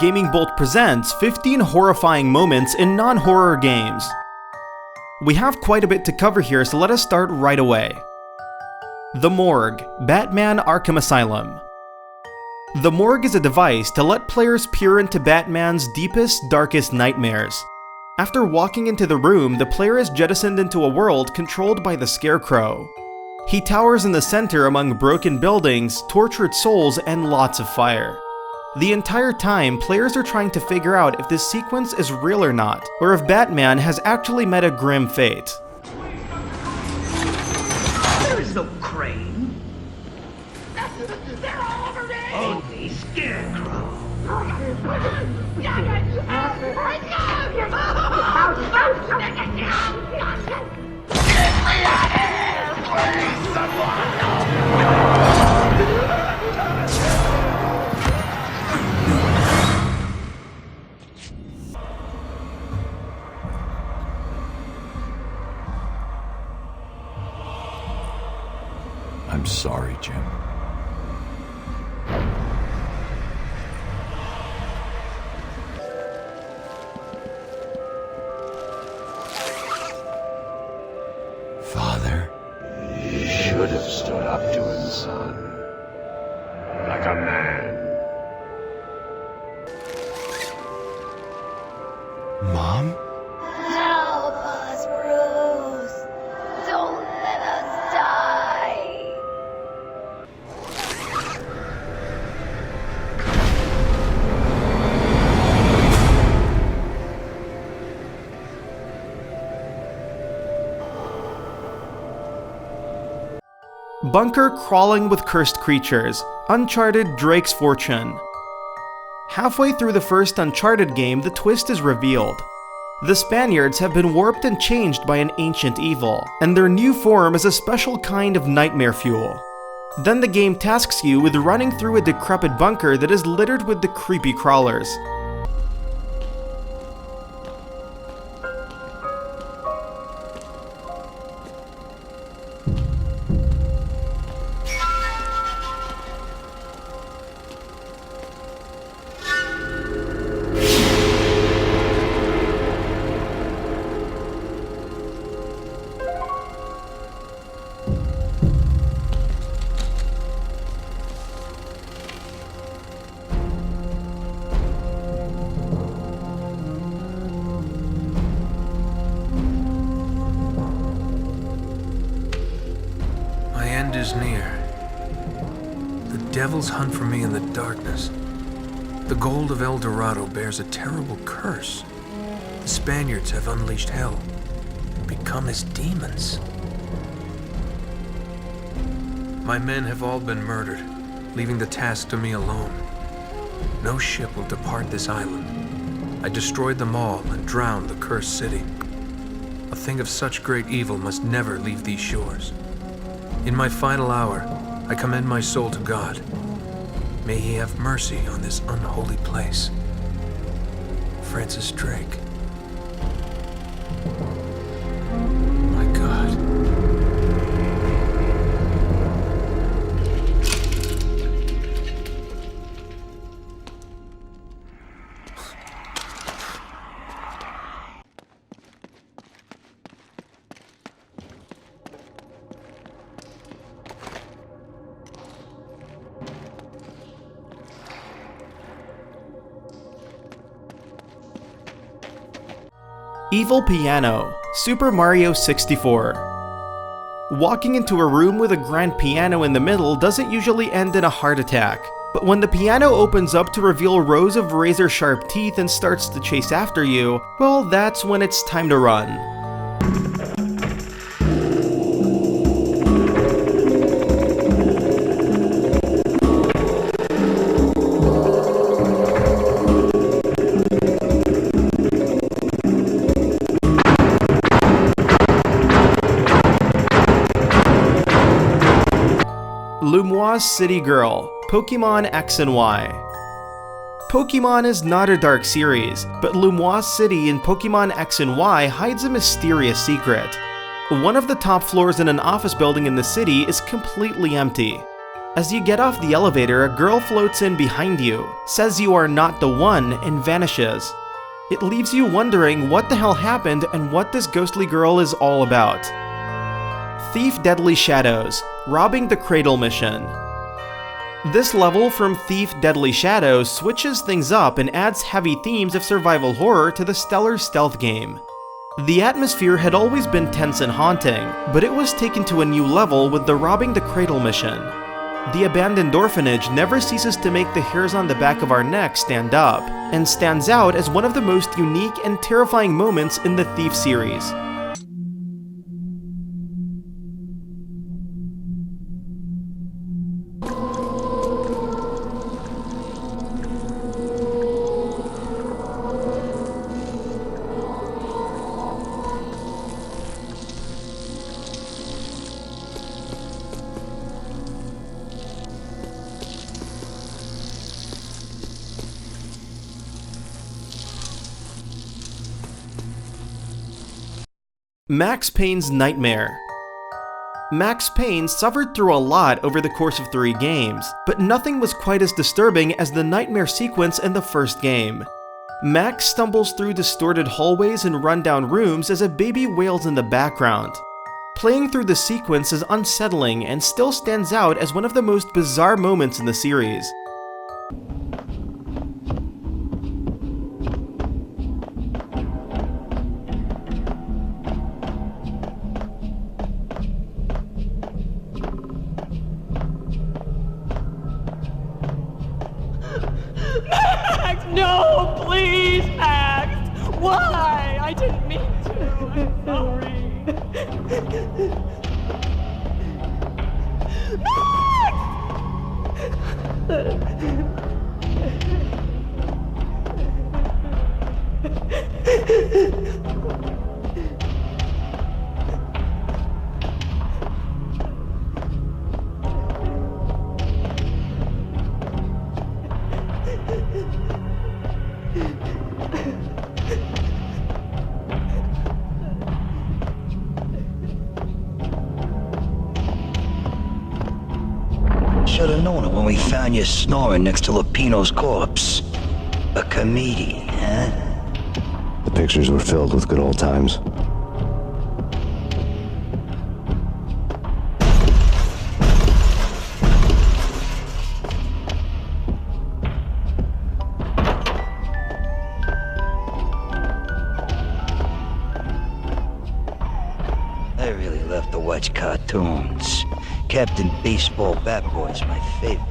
Gaming Bolt presents 15 horrifying moments in non-horror games. We have quite a bit to cover here, so let us start right away. The Morgue, Batman Arkham Asylum. The Morgue is a device to let players peer into Batman's deepest, darkest nightmares. After walking into the room, the player is jettisoned into a world controlled by the Scarecrow. He towers in the center among broken buildings, tortured souls, and lots of fire. The entire time, players are trying to figure out if this sequence is real or not, or if Batman has actually met a grim fate. There is no crane. They're all over me! Only Scarecrow. Get me out of here, please, someone! I'm sorry, Jim. Father? You should have stood up to him, son. Like a man. Mom? Help us, Bruce! Don't let us die! Bunker Crawling with Cursed Creatures, Uncharted Drake's Fortune. Halfway through the first Uncharted game, the twist is revealed. The Spaniards have been warped and changed by an ancient evil, and their new form is a special kind of nightmare fuel. Then the game tasks you with running through a decrepit bunker that is littered with the creepy crawlers. Is near. The devils hunt for me in the darkness. The gold of El Dorado bears a terrible curse. The Spaniards have unleashed hell, become as demons. My men have all been murdered, leaving the task to me alone. No ship will depart this island. I destroyed them all and drowned the cursed city. A thing of such great evil must never leave these shores. In my final hour, I commend my soul to God. May He have mercy on this unholy place. Francis Drake. My God. Evil Piano, Super Mario 64. Walking into a room with a grand piano in the middle doesn't usually end in a heart attack, but when the piano opens up to reveal rows of razor-sharp teeth and starts to chase after you, well, that's when it's time to run. Lumoise City Girl, Pokemon X and Y. Pokemon is not a dark series, but Lumoise City in Pokemon X and Y hides a mysterious secret. One of the top floors in an office building in the city is completely empty. As you get off the elevator, a girl floats in behind you, says you are not the one, and vanishes. It leaves you wondering what the hell happened and what this ghostly girl is all about. Thief Deadly Shadows, Robbing the Cradle Mission. This level from Thief Deadly Shadows switches things up and adds heavy themes of survival horror to the stellar stealth game. The atmosphere had always been tense and haunting, but it was taken to a new level with the Robbing the Cradle mission. The abandoned orphanage never ceases to make the hairs on the back of our neck stand up, and stands out as one of the most unique and terrifying moments in the Thief series. Max Payne's Nightmare. Max Payne suffered through a lot over the course of 3 games, but nothing was quite as disturbing as the nightmare sequence in the first game. Max stumbles through distorted hallways and rundown rooms as a baby wails in the background. Playing through the sequence is unsettling and still stands out as one of the most bizarre moments in the series. No, please, Max! Why? I didn't mean to. I'm sorry. Should've known it when we found you snoring next to Lupino's corpse. A comedian, huh? The pictures were filled with good old times. I really love to watch cartoons. Captain Baseball Bat Boy's my favorite.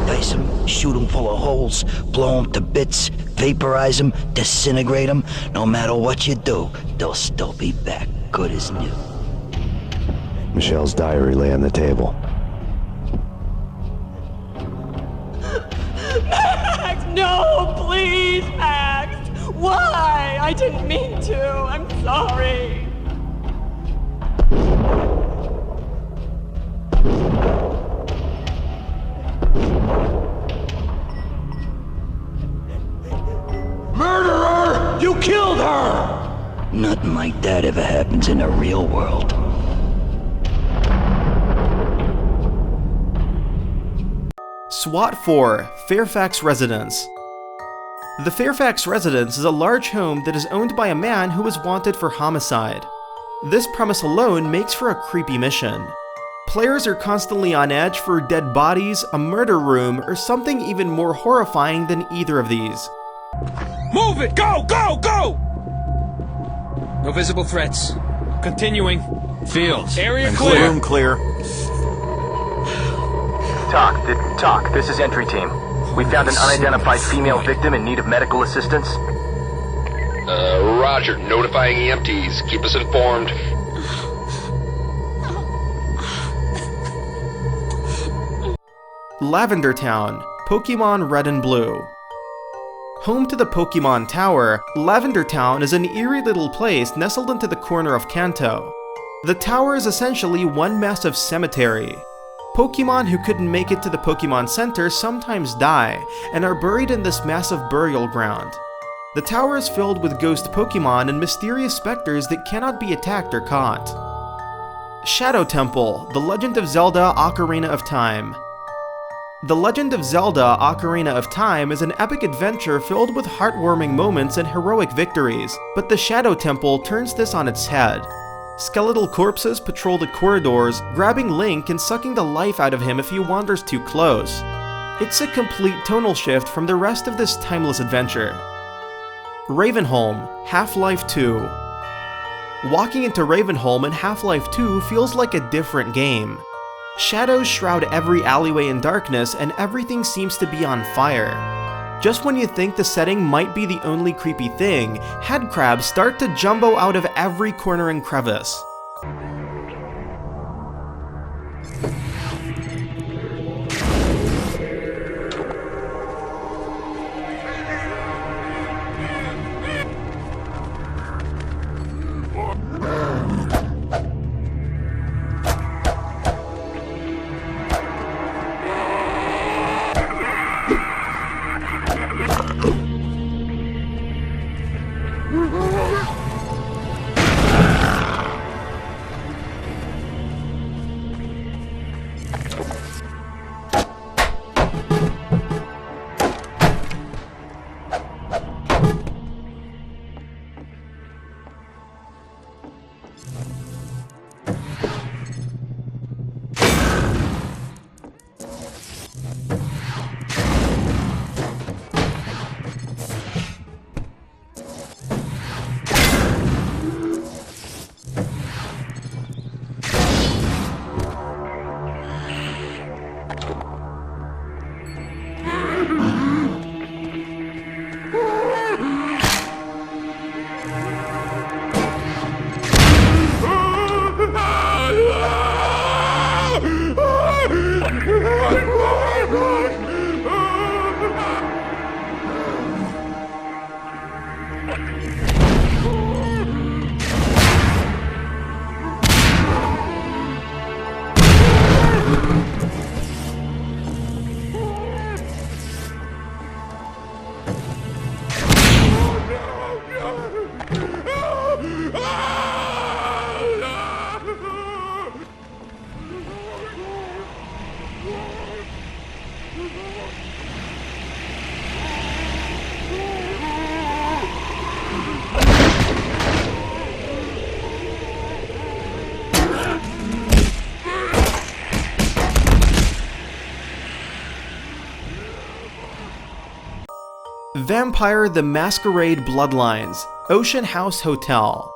Dice them, shoot them full of holes, blow them to bits, vaporize them, disintegrate them. No matter what you do, they'll still be back, good as new. Michelle's diary lay on the table. Max, no, please, Max! Why? I didn't mean to. I'm sorry. Murderer! You killed her! Nothing like that ever happens in the real world. SWAT 4: Fairfax Residence. The Fairfax residence is a large home that is owned by a man who is wanted for homicide. This premise alone makes for a creepy mission. Players are constantly on edge for dead bodies, a murder room, or something even more horrifying than either of these. Move it! Go! Go! Go! No visible threats. Continuing. Fields. Area clear. Room clear. TOC, this is entry team. We found an unidentified female victim in need of medical assistance. Roger. Notifying EMTs. Keep us informed. Lavender Town, Pokemon Red and Blue. Home to the Pokemon Tower, Lavender Town is an eerie little place nestled into the corner of Kanto. The tower is essentially one massive cemetery. Pokemon who couldn't make it to the Pokemon Center sometimes die, and are buried in this massive burial ground. The tower is filled with ghost Pokemon and mysterious specters that cannot be attacked or caught. Shadow Temple, The Legend of Zelda Ocarina of Time. The Legend of Zelda Ocarina of Time is an epic adventure filled with heartwarming moments and heroic victories, but the Shadow Temple turns this on its head. Skeletal corpses patrol the corridors, grabbing Link and sucking the life out of him if he wanders too close. It's a complete tonal shift from the rest of this timeless adventure. Ravenholm, Half-Life 2. Walking into Ravenholm in Half-Life 2 feels like a different game. Shadows shroud every alleyway in darkness and everything seems to be on fire. Just when you think the setting might be the only creepy thing, headcrabs start to jumbo out of every corner and crevice. Vampire the Masquerade Bloodlines, Ocean House Hotel.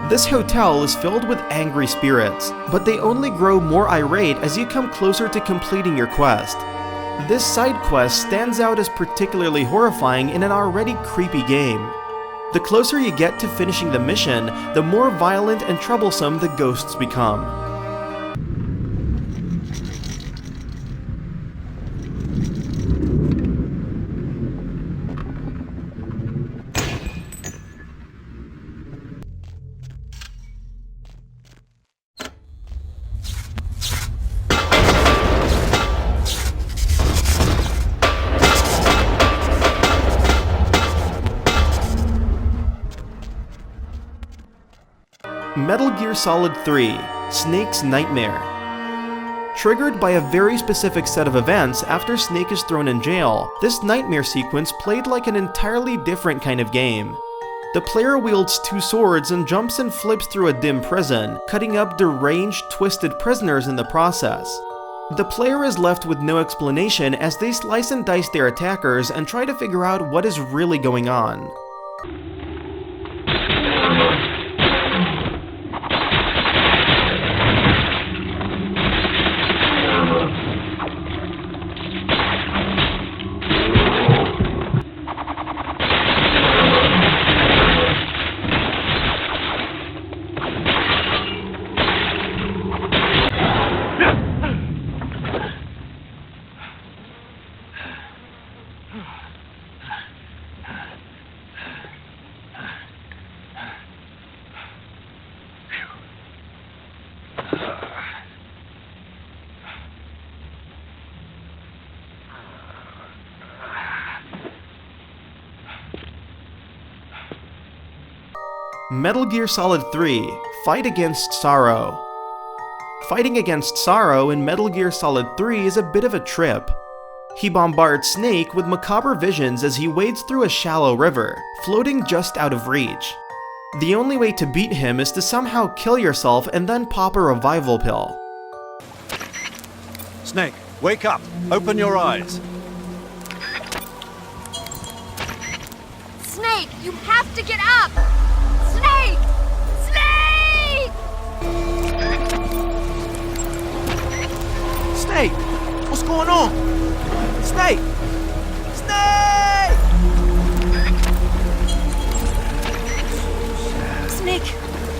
This hotel is filled with angry spirits, but they only grow more irate as you come closer to completing your quest. This side quest stands out as particularly horrifying in an already creepy game. The closer you get to finishing the mission, the more violent and troublesome the ghosts become. Metal Gear Solid 3: Snake's Nightmare. Triggered by a very specific set of events after Snake is thrown in jail, this nightmare sequence played like an entirely different kind of game. The player wields two swords and jumps and flips through a dim prison, cutting up deranged, twisted prisoners in the process. The player is left with no explanation as they slice and dice their attackers and try to figure out what is really going on. Metal Gear Solid 3: Fight Against Sorrow. Fighting against Sorrow in Metal Gear Solid 3 is a bit of a trip. He bombards Snake with macabre visions as he wades through a shallow river, floating just out of reach. The only way to beat him is to somehow kill yourself and then pop a revival pill. Snake, wake up! Open your eyes! Snake, you have to get up! Snake! Snake! Snake! What's going on? Snake! Snake! Snake,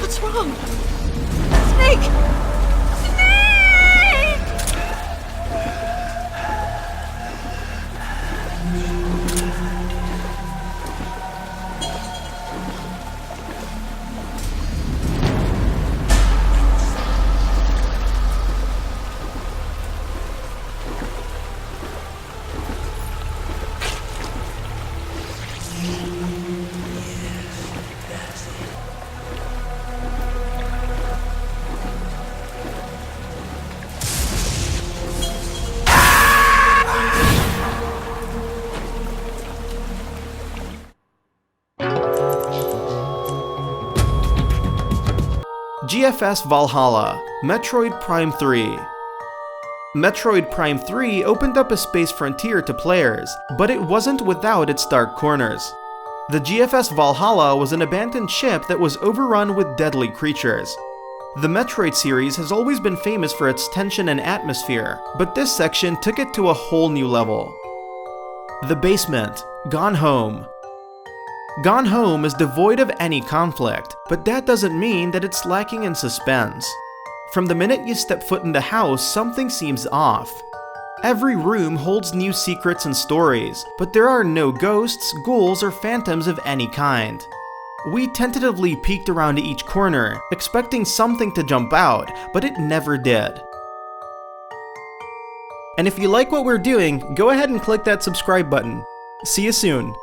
what's wrong? Snake! GFS Valhalla, Metroid Prime 3. Metroid Prime 3 opened up a space frontier to players, but it wasn't without its dark corners. The GFS Valhalla was an abandoned ship that was overrun with deadly creatures. The Metroid series has always been famous for its tension and atmosphere, but this section took it to a whole new level. The Basement, Gone Home. Gone Home is devoid of any conflict, but that doesn't mean that it's lacking in suspense. From the minute you step foot in the house, something seems off. Every room holds new secrets and stories, but there are no ghosts, ghouls, or phantoms of any kind. We tentatively peeked around each corner, expecting something to jump out, but it never did. And if you like what we're doing, go ahead and click that subscribe button. See you soon.